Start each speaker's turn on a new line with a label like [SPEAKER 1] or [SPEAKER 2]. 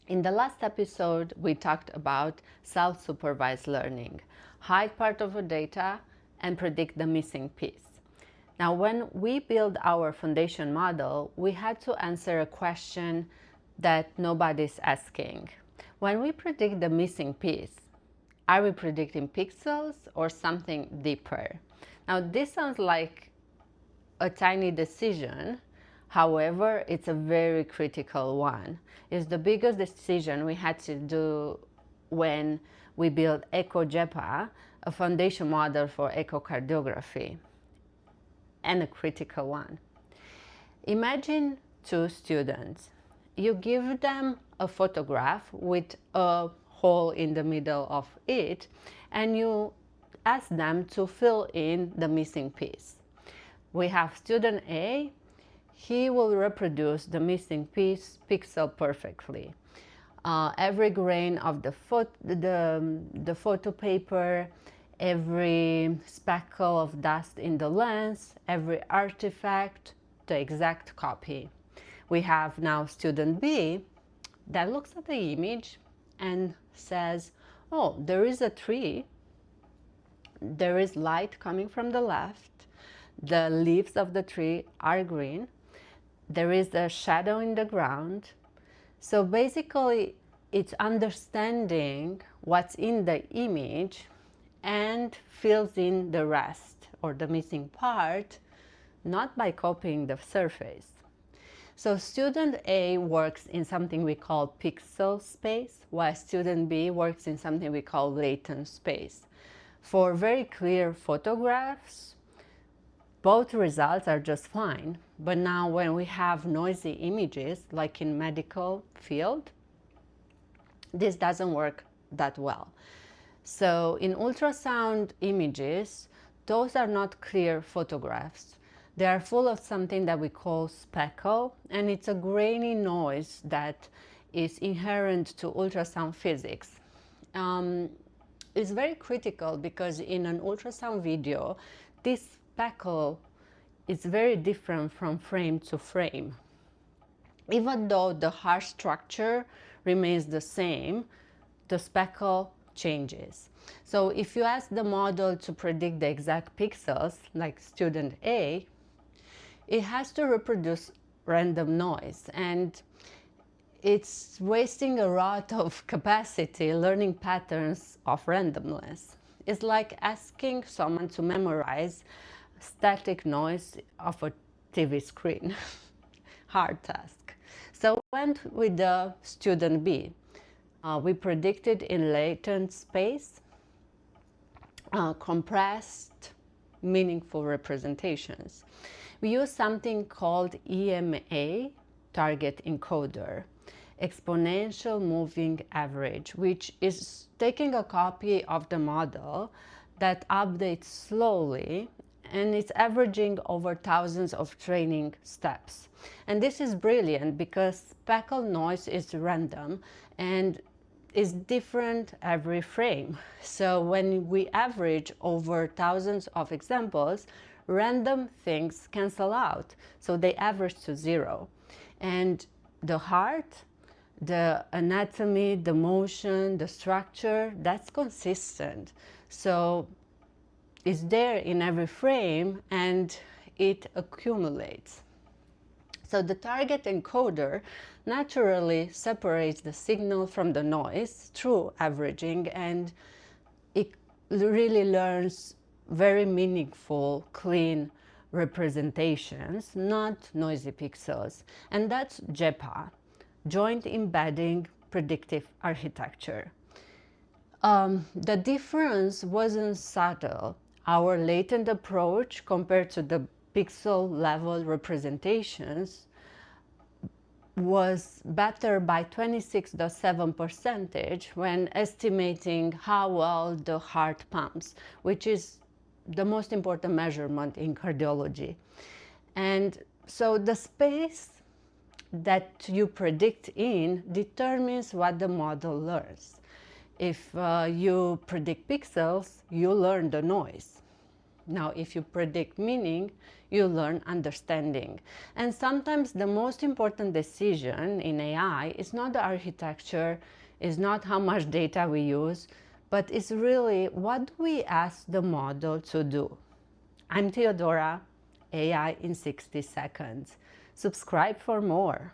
[SPEAKER 1] In the last episode, we talked about self-supervised learning, hide part of the data and predict the missing piece. Now, when we build our foundation model, we had to answer a question that nobody's asking. When we predict the missing piece, are we predicting pixels or something deeper? Now, this sounds like a tiny decision. However, it's a very critical one. It's the biggest decision we had to do when we built ECHO-JEPA, a foundation model for echocardiography, and a critical one. Imagine two students. You give them a photograph with a hole in the middle of it, and you ask them to fill in the missing piece. We have student A. He will reproduce the missing piece pixel perfectly. Every grain of the photo paper, every speckle of dust in the lens, every artifact, the exact copy. We have now student B that looks at the image and says, oh, there is a tree, there is light coming from the left, the leaves of the tree are green, there is a shadow in the ground. So basically, it's understanding what's in the image and fills in the rest or the missing part, not by copying the surface. So student A works in something we call pixel space, while student B works in something we call latent space. For very clear photographs, both results are just fine. But now when we have noisy images, like in medical field, this doesn't work that well. So in ultrasound images, those are not clear photographs. They are full of something that we call speckle, and it's a grainy noise that is inherent to ultrasound physics. It's very critical because in an ultrasound video, this speckle is very different from frame to frame. Even though the harsh structure remains the same, the speckle changes. So if you ask the model to predict the exact pixels, like student A, it has to reproduce random noise, and it's wasting a lot of capacity learning patterns of randomness. It's like asking someone to memorize static noise of a TV screen. Hard task. So we went with the student B. We predicted in latent space compressed, meaningful representations. We use something called EMA, target encoder, exponential moving average, which is taking a copy of the model that updates slowly, and it's averaging over thousands of training steps. And this is brilliant because speckle noise is random and is different every frame. So when we average over thousands of examples, random things cancel out. So they average to zero. And the heart, the anatomy, the motion, the structure, that's consistent. So it's there in every frame and it accumulates. So the target encoder naturally separates the signal from the noise through averaging, and it really learns very meaningful, clean representations, not noisy pixels. And that's JEPA, Joint Embedding Predictive Architecture. The difference wasn't subtle. Our latent approach compared to the pixel level representations was better by 26.7% when estimating how well the heart pumps, which is the most important measurement in cardiology. And so the space that you predict in determines what the model learns. If you predict pixels, you learn the noise. Now, if you predict meaning, you learn understanding. And sometimes the most important decision in AI is not the architecture, is not how much data we use, but it's really what do we ask the model to do. I'm Theodora, AI in 60 seconds. Subscribe for more.